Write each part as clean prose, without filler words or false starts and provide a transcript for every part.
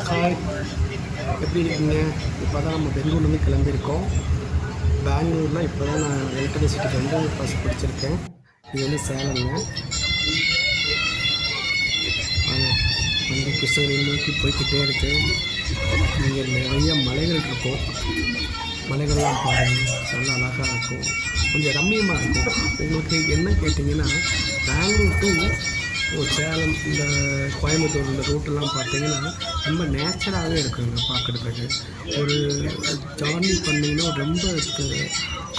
Hi, எப்படி இருக்கீங்க? இப்போ தான் நம்ம பெங்களூர்லேருந்து கிளம்பியிருக்கோம். பெங்களூரில் இப்போ தான் நான் எலக்ட்ரிசிட்டிக்கு வந்து பஸ் பிடிச்சிருக்கேன். இது வந்து சேலங்க. அது வந்து கிருஷ்ணகிரி நோக்கி போய்கிட்டே இருக்கு. இங்கே நிறைய மலைகள் இருக்கும். மலைகள்லாம் பாருங்கள், நல்லா அழகாக இருக்கும், கொஞ்சம் ரம்மியமாக இருக்கும். உங்களுக்கு என்ன கேட்டிங்கன்னா, பெங்களூர் டு சேலம், இந்த கோயம்புத்தூர், இந்த ரூட்டெல்லாம் பார்த்தீங்கன்னா ரொம்ப நேச்சராகவே இருக்குங்க பார்க்குறதுக்கு. ஒரு ஜார்னி பண்ணிங்கன்னா ரொம்ப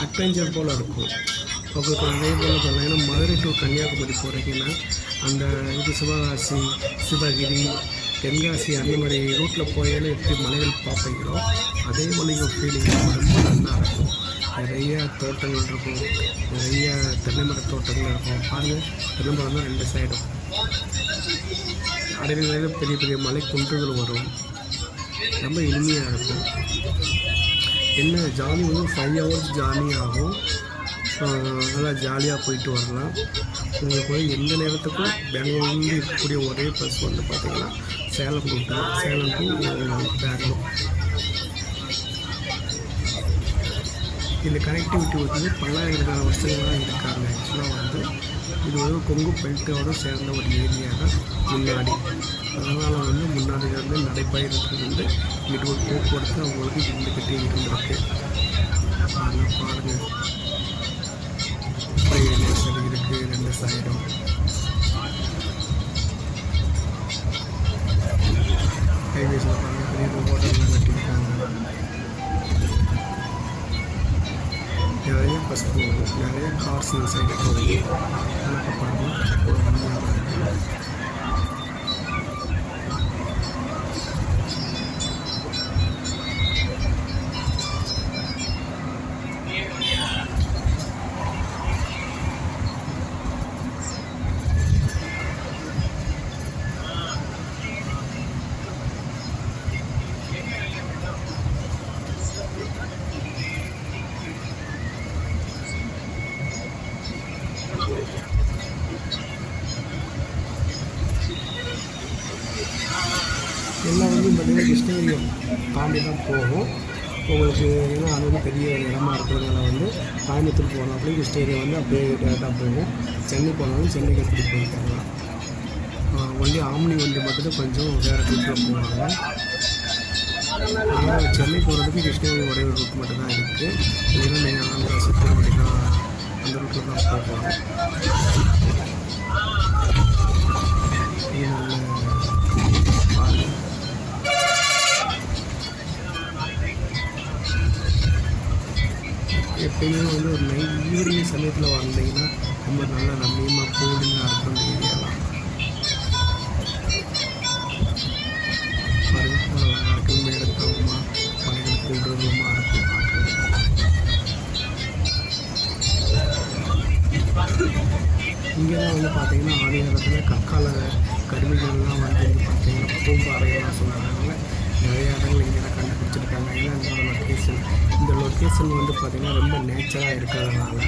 அட்வென்ச்சர் போல் இருக்கும். உங்களுக்கு அதே போல் பார்த்தீங்கன்னா மதுரை டு கன்னியாகுமரி போகிறீங்கன்னா அந்த இது சிவகாசி, சிவகிரி, தென்காசி அந்த மாதிரி ரூட்டில் போயாலும் எப்படி மலைகள் பார்ப்பீங்களோ அதே மாதிரி ஃபீலிங் ரொம்ப நல்லா இருக்கும். நிறைய தோட்டங்கள் இருக்கும், நிறைய தென்னை தோட்டங்கள் இருக்கும். பாருங்கள், தென்னை மரம் தான் ரெண்டு சைடும். அடையில பெரிய பெரிய மலை குன்றுகள் வரும், ரொம்ப இனிமையாக இருக்கும். என்ன ஜாலி வந்து 5 hours ஜாலி ஆகும். நல்லா ஜாலியாக போயிட்டு வரலாம். உங்களுக்கு வந்து எந்த நேரத்துக்கும் பெங்களூர்லேருந்து இருக்கக்கூடிய ஒரே பஸ் வந்து பார்த்திங்கன்னா சேலம் ரூட்டு, சேலம் டு பெங்களூர். இந்த கனெக்டிவிட்டி வந்து பல்லாயிரக்கான வருஷங்களாக இருக்காங்க. ஆக்சுவலாக வந்து இது வந்து கொங்கு பெல்ட்டோடு சேர்ந்த ஒரு ஏரியா தான் முன்னாடி. அதனால் வந்து முன்னாடி வந்து நடைபயணத்துக்கு வந்து இது ஒரு போக்குவரத்து அவங்களுக்கு இருந்துக்கிட்டே இருந்திருக்கு. அதெல்லாம் பாருங்கள், நேசல் இருக்குது ரெண்டு சைடும். ஹைவேஸில் பாருங்கள், பெரிய ஹோட்டல்லாம் கட்டியிருக்காங்க. நிறைய பஸ் போகுது, நிறைய கார்ஸ் இந்த சைடு போகுது. அதனால் பாருங்கள், ஒரு எல்லாம் வந்து பார்த்திங்கன்னா கிருஷ்ணகிரியை தாண்டி தான் போகும் உங்களுக்கு. ஏன்னா அது வந்து பெரிய ஒரு இடமா இருக்கிறதுனால வந்து கோயம்புத்தூர் போகணும், அப்படியே கிருஷ்ணகிரி வந்து அப்படியே டேரெக்டாக போகும். சென்னை போனாலும் சென்னைக்கு எப்படி போயிருக்காங்க. வண்டி ஆம்னி வண்டி மட்டும்தான் கொஞ்சம் வேறு ரூட்டில் போவாங்க. ஆனால் சென்னை போகிறதுக்கு கிருஷ்ணகிரி ஒரே ஒரு ரூட் மட்டும்தான் இருக்குது. இல்லைன்னா நீங்கள் ஆந்திரா சுற்றி தான் அந்த ரூட்டில் தான் போகணும். எப்பயுமே வந்து ஒரு ஈவினிங் சமயத்தில் வந்தீங்கன்னா ரொம்ப நல்லா ரம்மியமாக கூலிங்காக இருக்கும் அந்த ஏரியாலாம். நல்லா இருக்கும், மேடத்தவமாக மலைகள் கூடுதலமாக இருக்கும் பார்க்குறது. இங்கே தான் வந்து பார்த்திங்கன்னா ஆதி காலத்தில் கற்கால கருவிகள்லாம் வந்து பார்த்திங்கன்னா பூம்பாறைகள்லாம் சொல்கிறாங்க. நிறைய இடங்கள் இங்கே தான் கண்டுபிடிச்சிருக்காங்க. ஏன்னா இந்த லொக்கேஷன் வந்து பார்த்திங்கன்னா ரொம்ப நேச்சராக இருக்கிறதுனால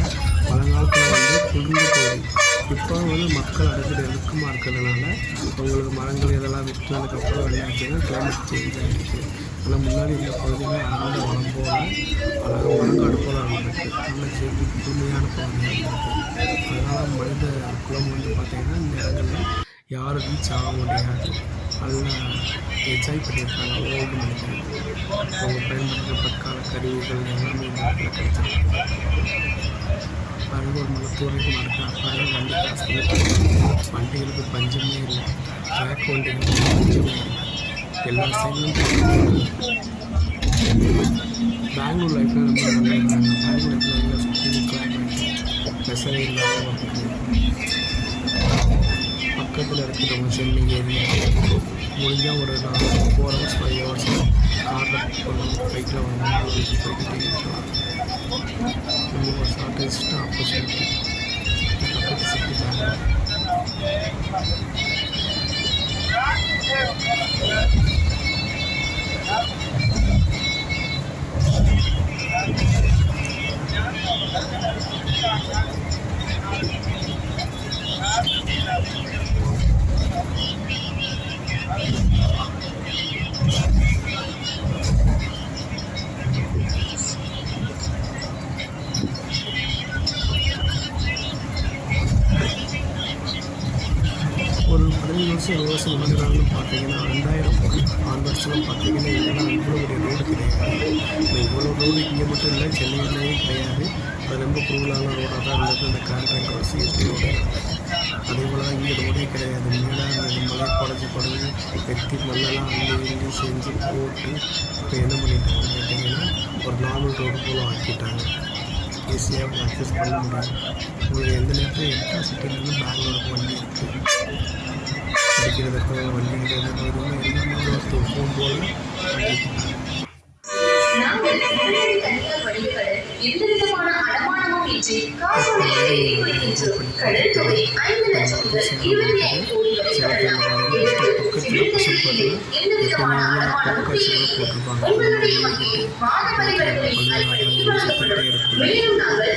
பழங்காலத்தில் வந்து குளிர்ந்து போகுது. இப்போ வந்து மக்கள் அடைஞ்சிட்டு நெருக்கமாக இருக்கிறதுனால உங்களுக்கு மரங்கள் இதெல்லாம் விற்றுனதுக்கப்புறம் என்னாச்சுன்னா கிளைமேட் சேஞ்ச் ஆகிடுச்சு. ஆனால் முன்னாடி இந்த பகுதியில் அந்த வளம் போல் அழகாக வளங்காடு போல் இருந்திருக்கு. நல்ல செடி புதுமையான பகுதியாக இருந்திருக்கு. அதனால் மனித குலம் வந்து பார்த்திங்கன்னா இந்த இடங்களில் யாரும் ரீச் ஆக முடியாது. நல்லா என்ஜாய் பண்ணியிருக்காங்க ஓல்டு மனிதர்கள். அவங்க பயன்படுத்துகிற பற்கால கருவிகள் எல்லாமே இந்த இடத்துல கிடைச்சிருக்கு. பாருங்கள், ஒரு மலத்தூரையும் நடக்கலாம். பாருங்கள், வண்டி காசு வண்டிகளுக்கு பஞ்சமே இல்லை. ட்ராக் வண்டிகளுக்கு பஞ்சமே இல்லை. எல்லா சைட்லையும் பெங்களூர் லைஃப்பில் ரொம்ப நல்லா இருந்தாங்க. பெங்களூர் லைஃப்பில் நல்லா சுற்றி கிளைமேட் ப்ரெஷரே இல்லாமல் இருக்குது. பக்கத்தில் இருக்கிறவங்க சென்னை ஏரியா முடிஞ்சால் ஒரு 4 hours 5 hours காரில் போகணும், பைக்கில் வந்து போய்கிட்டே இருக்கலாம். ரொம்ப ஷார்ட்டஸ்ட் ஆப்பர்ச்சுனிட்டி பக்கத்து சிட்டி பெங்களூர். ஆன்வர்ட்ஸ் வாங்குறாங்கன்னு பார்த்தீங்கன்னா 2000 ஆன்வர்ட்ஸ்லாம் பார்த்தீங்கன்னா இதெல்லாம் இவ்வளோ பெரிய ரோடு கிடையாது. இவ்வளோ ரோடு இங்கே மட்டும் இல்லை, சென்னையிலேயும் கிடையாது. அது ரொம்ப குரூவலான ரோடாக தான் இருந்தது இந்த கான்ட்ராக்ட் ரோடு, சிஎஸ்டி ரோடு. அதே போல் தான் இங்கே ரோடே கிடையாது. மேலே அந்த மலை குடஞ்சி வெட்டி மண்ணெல்லாம் அள்ளி செஞ்சு போட்டு இப்போ என்ன பண்ணிட்டாங்க கேட்டிங்கன்னா ஒரு நார்மல் ரோடு போல் ஆக்கிட்டாங்க. ஈஸியாக அக்சஸ் பண்ண முடியும். உங்களுக்கு எந்த நேரத்தில் எந்த சிட்டிலேருந்து பெங்களூருக்கு வண்டி இருக்குது, படிக்கிறதுக்கு வண்டி இருக்கிறதுக்கு எதுவுமே எல்லாமே ஃபோன் போல் ஆக்கிட்டாங்க. நாங்கள் உடனடி தனியார் வணிகர்கள் எந்தவிதமான அடமானமும் இன்றி காசோலையை எழுதி கொடுக்கின்றோம். கடன் தொகை 5 லட்சம் முதல் 25 கோடி வரை பெறலாம். எங்களுக்கு சிறுதொழில் எந்தவிதமான அடமானமும் தேவையில்லை. உங்களுடைய வங்கியில் மாத வரிகளை அடிப்படையில் வழங்கப்படும். மேலும் நாங்கள்